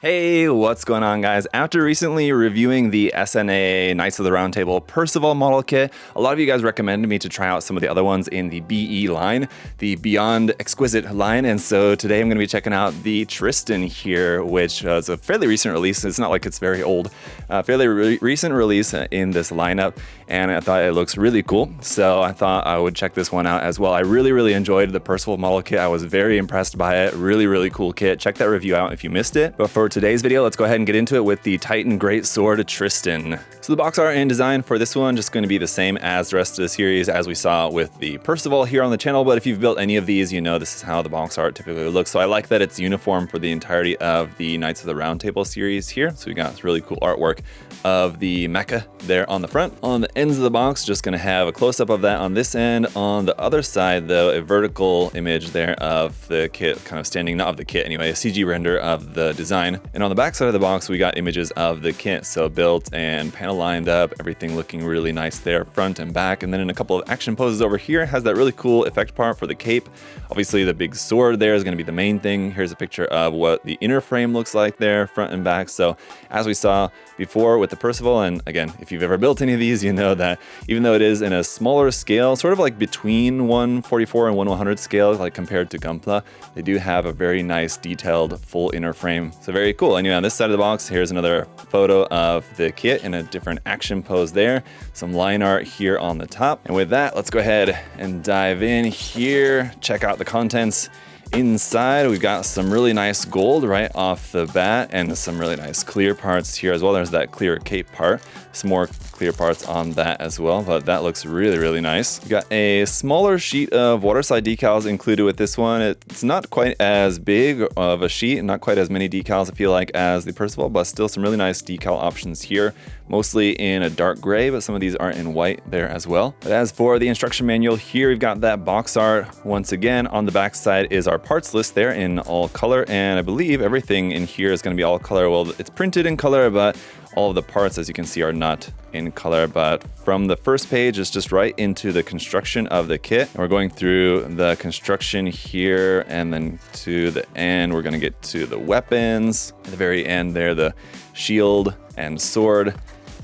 Hey, what's going on, guys? After recently reviewing the SNAA Knights of the Round Table Percival model kit, a lot of you guys recommended me to try out some of the other ones in the BE line, the Beyond Exquisite line, and so today I'm going to be checking out the Tristan here, which is a fairly recent release. It's not like it's very old. Recent release in this lineup, and I thought it looks really cool, so I thought I would check this one out as well. I really enjoyed the Percival model kit. I was very impressed by it. Really cool kit. Check that review out if you missed it. But for today's video, let's go ahead and get into it with the Titan Great Sword Tristan. So the box art and design for this one just going to be the same as the rest of the series as we saw with the Percival here on the channel, but if you've built any of these, you know this is how the box art typically looks. So I like that it's uniform for the entirety of the Knights of the Round Table series here. So we got this really cool artwork of the mecha there on the front. On the ends of the box, just going to have a close-up of that on this end. On the other side, though, a vertical image there of the kit, kind of standing, not of the kit anyway, a CG render of the design. And on the back side of the box, we got images of the kit, so built and panel lined up, everything looking really nice there, front and back. And then in a couple of action poses over here, has that really cool effect part for the cape. Obviously, the big sword there is going to be the main thing. Here's a picture of what the inner frame looks like there, front and back. So as we saw before with the Percival, and again, if you've ever built any of these, you know that even though it is in a smaller scale, sort of like between 144 and 100 scale, like compared to Gunpla, they do have a very nice detailed full inner frame. So very cool. Anyway, on this side of the box, here's another photo of the kit in a different action pose there. Some line art here on the top. And with that, let's go ahead and dive in here, check out the contents. Inside, we've got some really nice gold right off the bat and some really nice clear parts here as well. There's that clear cape part. Some more clear parts on that as well, but that looks really nice. We've got a smaller sheet of waterside decals included with this one. It's not quite as big of a sheet, not quite as many decals I feel like as the Percival, but still some really nice decal options here, mostly in a dark gray, but some of these are in white there as well. But as for the instruction manual here, we've got that box art. Once again, on the back side is our parts list there in all color, and I believe everything in here is going to be all color. Well, it's printed in color, but all of the parts, as you can see, are not in color. But from the first page, it's just right into the construction of the kit. And we're going through the construction here, and then to the end, we're going to get to the weapons. At the very end there, the shield and sword.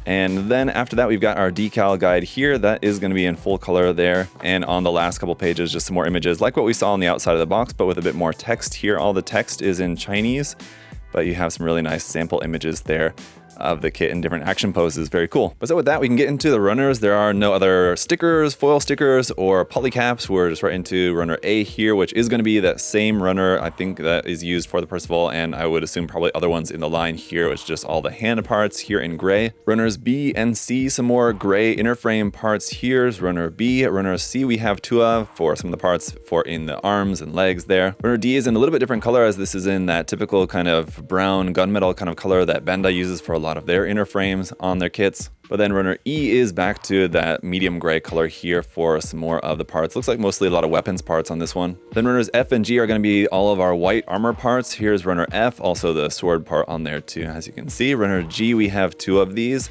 And then after that, we've got our decal guide here. That is going to be in full color there. And on the last couple pages, just some more images like what we saw on the outside of the box, but with a bit more text here. All the text is in Chinese, but you have some really nice sample images there of the kit in different action poses. Very cool. But so with that, we can get into the runners. There are no other stickers, foil stickers, or polycaps. We're just right into runner A here, which is going to be that same runner I think that is used for the Percival, and I would assume probably other ones in the line here. It's just all the hand parts here in gray. Runners B and C, some more gray inner frame parts. Here's runner B. Runner C we have two of for some of the parts for in the arms and legs there. Runner D is in a little bit different color, as this is in that typical kind of brown gunmetal kind of color that Bandai uses for a lot of their inner frames on their kits. But then runner E is back to that medium gray color here for some more of the parts. Looks like mostly a lot of weapons parts on this one. Then runners F and G are going to be all of our white armor parts. Here's runner F, also the sword part on there too, as you can see. Runner G, we have two of these.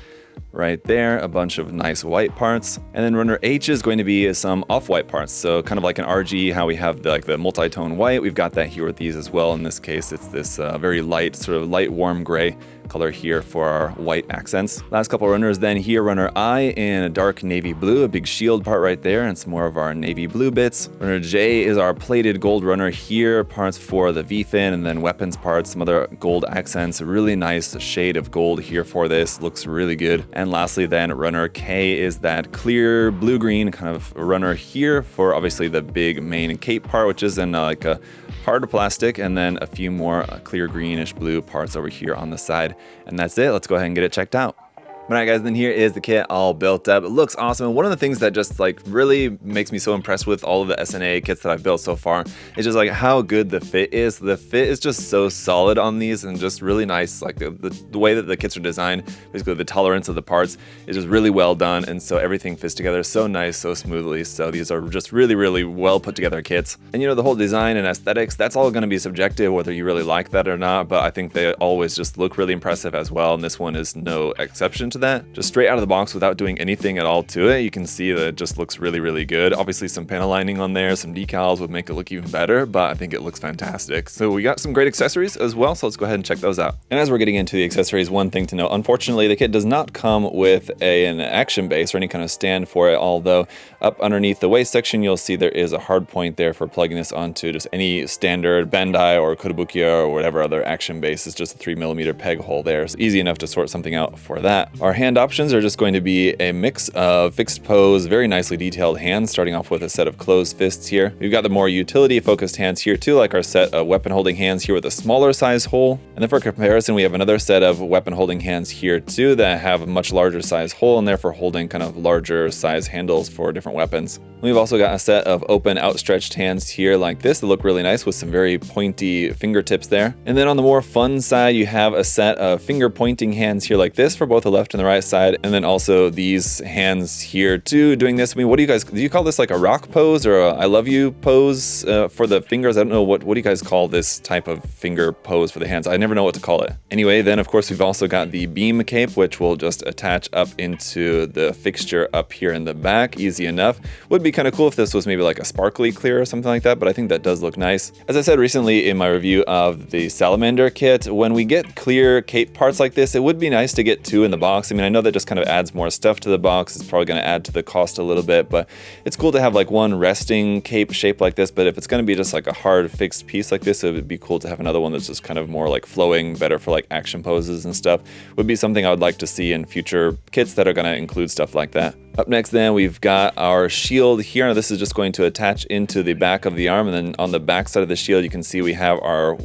Right there, a bunch of nice white parts. And then runner H is going to be some off-white parts. So kind of like an RG, how we have the multi-tone white. We've got that here with these as well. In this case, it's this very light, sort of light warm gray color here for our white accents. Last couple runners then here, runner I in a dark navy blue, a big shield part right there, and some more of our navy blue bits. Runner J is our plated gold runner here, parts for the V-fin, and then weapons parts, some other gold accents. A really nice shade of gold here for this, looks really good. And lastly then, runner K is that clear blue-green kind of runner here for obviously the big main cape part, which is in like a hard plastic, and then a few more clear greenish blue parts over here on the side. And that's it. Let's go ahead and get it checked out. Alright guys, then here is the kit all built up. It looks awesome. And one of the things that just like really makes me so impressed with all of the SNAA kits that I've built so far is just like how good the fit is. The fit is just so solid on these and just really nice. Like the way that the kits are designed, basically the tolerance of the parts is just really well done. And so everything fits together so nice, so smoothly. So these are just really well put together kits. And you know, the whole design and aesthetics, that's all going to be subjective whether you really like that or not. But I think they always just look really impressive as well. And this one is no exception onto that, just straight out of the box without doing anything at all to it. You can see that it just looks really, really good. Obviously some panel lining on there, some decals would make it look even better, but I think it looks fantastic. So we got some great accessories as well, so let's go ahead and check those out. And as we're getting into the accessories, one thing to note, unfortunately the kit does not come with an action base or any kind of stand for it, although up underneath the waist section you'll see there is a hard point there for plugging this onto just any standard Bandai or Kotobukiya or whatever other action base. Is just a 3mm peg hole there, so easy enough to sort something out for that. Our hand options are just going to be a mix of fixed pose, very nicely detailed hands, starting off with a set of closed fists here. We've got the more utility focused hands here too, like our set of weapon holding hands here with a smaller size hole. And then for comparison, we have another set of weapon holding hands here too that have a much larger size hole and therefore holding kind of larger size handles for different weapons. We've also got a set of open outstretched hands here like this that look really nice with some very pointy fingertips there. And then on the more fun side, you have a set of finger pointing hands here like this for both the left and the right side. And then also these hands here too doing this. I mean, what do you call this, like a rock pose or a I love you pose for the fingers? I don't know, what do you guys call this type of finger pose for the hands? I never know what to call it. Anyway, then of course we've also got the beam cape, which will just attach up into the fixture up here in the back. Easy enough. Would be kind of cool if this was maybe like a sparkly clear or something like that, but I think that does look nice. As I said recently in my review of the Salamander kit, when we get clear cape parts like this, it would be nice to get 2 in the box. I mean, I know that just kind of adds more stuff to the box. It's probably going to add to the cost a little bit, but it's cool to have like one resting cape shape like this. But if it's going to be just like a hard fixed piece like this, it would be cool to have another one that's just kind of more like flowing, better for like action poses and stuff. Would be something I would like to see in future kits that are going to include stuff like that. Up next then, we've got our shield here. Now, this is just going to attach into the back of the arm, and then on the back side of the shield you can see we have our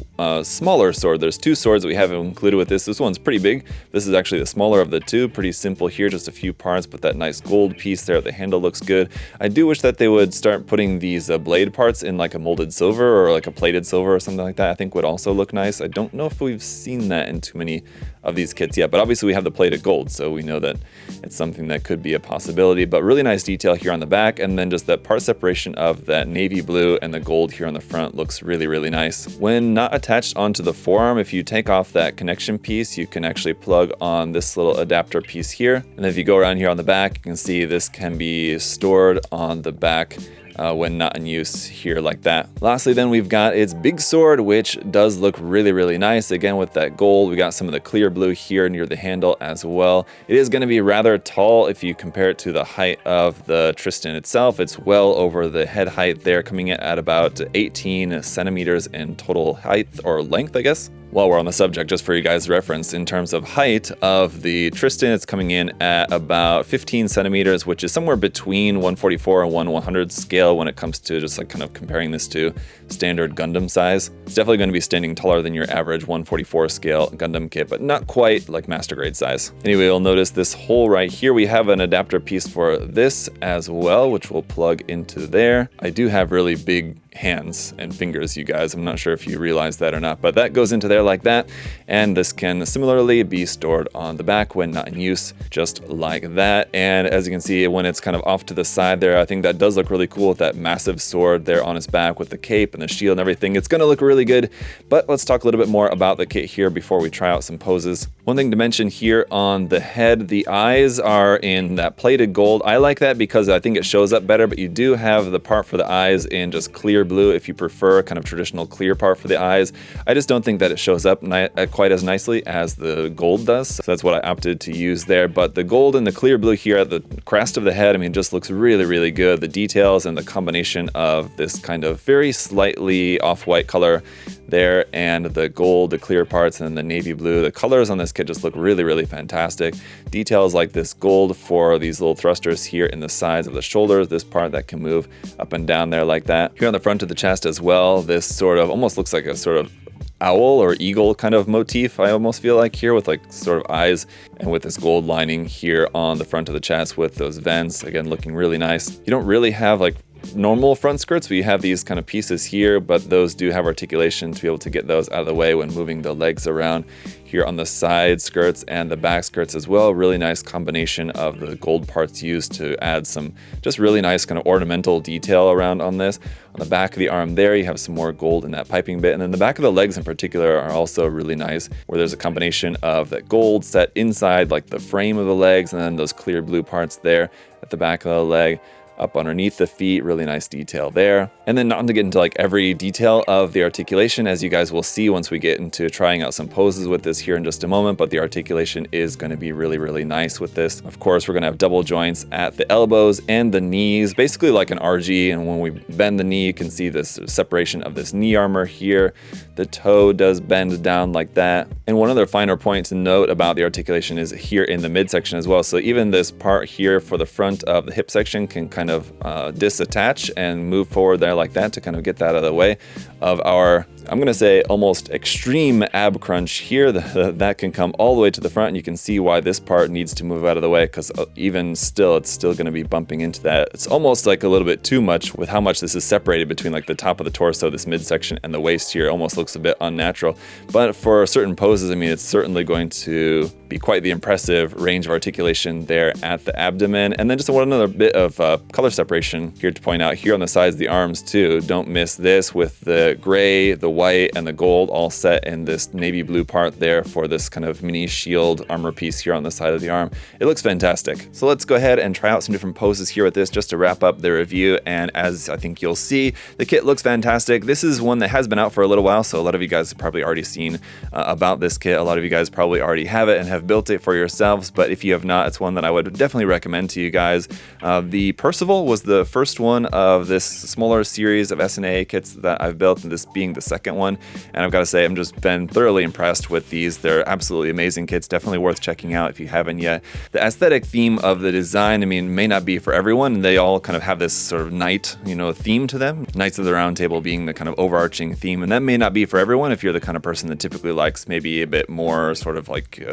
smaller sword. There's 2 swords that we have included with this. This one's pretty big. This is actually the smaller of the 2. Pretty simple here, just a few parts, but that nice gold piece there at the handle looks good. I do wish that they would start putting these blade parts in like a molded silver or like a plated silver or something like that. I think would also look nice. I don't know if we've seen that in too many of these kits yet, but obviously we have the plated gold, so we know that it's something that could be a possibility. But really nice detail here on the back, and then just that part separation of that navy blue and the gold here on the front looks really, really nice. When not attached onto the forearm, if you take off that connection piece, you can actually plug on this little adapter piece here. And then if you go around here on the back, you can see this can be stored on the back when not in use here like that. Lastly then, we've got its big sword, which does look really, really nice. Again, with that gold, we got some of the clear blue here near the handle as well. It is going to be rather tall if you compare it to the height of the Tristan itself. It's well over the head height there, coming in at about 18 centimeters in total height or length, I guess. While we're on the subject, just for you guys' reference, in terms of height of the Tristan, it's coming in at about 15 centimeters, which is somewhere between 144 and 1/100 scale when it comes to just like kind of comparing this to standard Gundam size. It's definitely going to be standing taller than your average 144 scale Gundam kit, but not quite like master grade size. Anyway, you'll notice this hole right here. We have an adapter piece for this as well, which will plug into there. I do have really big hands and fingers, you guys. I'm not sure if you realize that or not, but that goes into there like that. And this can similarly be stored on the back when not in use, just like that. And as you can see, when it's kind of off to the side there, I think that does look really cool with that massive sword there on his back with the cape and the shield and everything. It's going to look really good, but let's talk a little bit more about the kit here before we try out some poses. One thing to mention here on the head, the eyes are in that plated gold. I like that because I think it shows up better, but you do have the part for the eyes in just clear blue if you prefer kind of traditional clear part for the eyes. I just don't think that it shows up quite as nicely as the gold does, so that's what I opted to use there. But the gold and the clear blue here at the crest of the head, I mean, just looks really, really good. The details and the combination of this kind of very slightly off-white color there and the gold, the clear parts, and then the navy blue. The colors on this kit just look really, really fantastic. Details like this gold for these little thrusters here in the sides of the shoulders, this part that can move up and down there like that. Here on the front of the chest as well, this sort of almost looks like a sort of owl or eagle kind of motif, I almost feel like here, with like sort of eyes, and with this gold lining here on the front of the chest with those vents, again looking really nice. You don't really have like normal front skirts, we have these kind of pieces here, but those do have articulation to be able to get those out of the way when moving the legs around. Here on the side skirts and the back skirts as well, really nice combination of the gold parts used to add some just really nice kind of ornamental detail around on this. On the back of the arm there, you have some more gold in that piping bit, and then the back of the legs in particular are also really nice, where there's a combination of that gold set inside like the frame of the legs, and then those clear blue parts there at the back of the leg. Up underneath the feet, really nice detail there. And then not to get into like every detail of the articulation, as you guys will see once we get into trying out some poses with this here in just a moment, but the articulation is going to be really, really nice with this. Of course, we're going to have double joints at the elbows and the knees, basically like an RG. And when we bend the knee, you can see this separation of this knee armor here. The toe does bend down like that. And one other finer point to note about the articulation is here in the midsection as well. So even this part here for the front of the hip section can kind of disattach and move forward there like that to kind of get that out of the way of our, I'm going to say, almost extreme ab crunch here. That can come all the way to the front, and you can see why this part needs to move out of the way, because even still, it's still going to be bumping into that. It's almost like a little bit too much with how much this is separated between like the top of the torso, this midsection, and the waist here. It almost looks a bit unnatural. But for certain poses, I mean, it's certainly going to be quite the impressive range of articulation there at the abdomen. And then just one another bit of color separation here to point out here on the sides of the arms too. Don't miss this with the gray, the white, and the gold all set in this navy blue part there for this kind of mini shield armor piece here on the side of the arm. It looks fantastic. So let's go ahead and try out some different poses here with this just to wrap up the review. And as I think you'll see, the kit looks fantastic. This is one that has been out for a little while, so a lot of you guys have probably already seen about this kit. A lot of you guys probably already have it and have built it for yourselves, but if you have not, it's one that I would definitely recommend to you guys. The Percival was the first one of this smaller series of SNAA kits that I've built, and this being the second one. And I've got to say, I'm just been thoroughly impressed with these. They're absolutely amazing kits, definitely worth checking out if you haven't yet. The aesthetic theme of the design, I mean, may not be for everyone, and they all kind of have this sort of knight, theme to them. Knights of the Round Table being the kind of overarching theme, and that may not be for everyone if you're the kind of person that typically likes maybe a bit more sort of like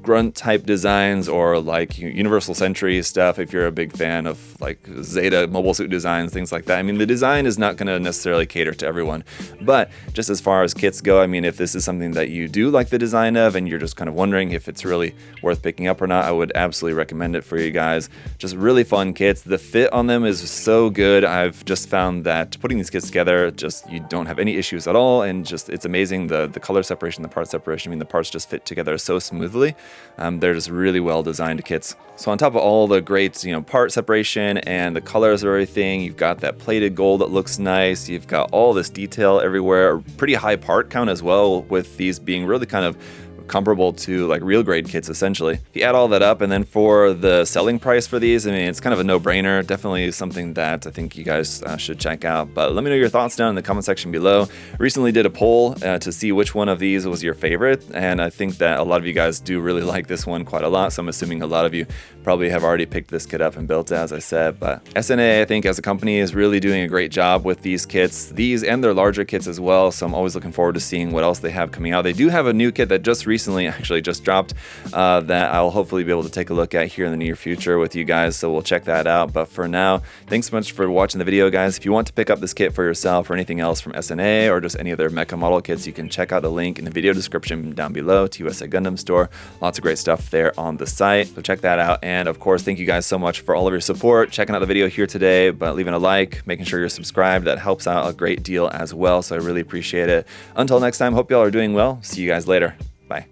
grunt type designs or like Universal Century stuff. If you're a big fan of like Zeta mobile suit designs, things like that. I mean, the design is not going to necessarily cater to everyone, but just as far as kits go, I mean, if this is something that you do like the design of and you're just kind of wondering if it's really worth picking up or not, I would absolutely recommend it for you guys. Just really fun kits. The fit on them is so good. I've just found that putting these kits together, just you don't have any issues at all, and just it's amazing. The color separation, the part separation, I mean, the parts just fit together so smoothly. They're just really well designed kits. So on top of all the great, part separation and the colors of everything, you've got that plated gold that looks nice. You've got all this detail everywhere, a pretty high part count as well, with these being really kind of comparable to like real grade kits essentially. If you add all that up, and then for the selling price for these, I mean, it's kind of a no-brainer. Definitely something that I think you guys should check out. But let me know your thoughts down in the comment section below. I recently did a poll to see which one of these was your favorite, and I think that a lot of you guys do really like this one quite a lot, so I'm assuming a lot of you probably have already picked this kit up and built it, as I said. But SNAA, I think, as a company is really doing a great job with these kits, these and their larger kits as well, so I'm always looking forward to seeing what else they have coming out. They do have a new kit that just recently actually just dropped that I'll hopefully be able to take a look at here in the near future with you guys, so we'll check that out. But for now, thanks so much for watching the video, guys. If you want to pick up this kit for yourself or anything else from SNAA or just any other mecha model kits, you can check out the link in the video description down below to USA Gundam Store. Lots of great stuff there on the site, so check that out. And of course, thank you guys so much for all of your support, checking out the video here today, but leaving a like, making sure you're subscribed. That helps out a great deal as well, so I really appreciate it. Until next time, hope y'all are doing well. See you guys later. Bye.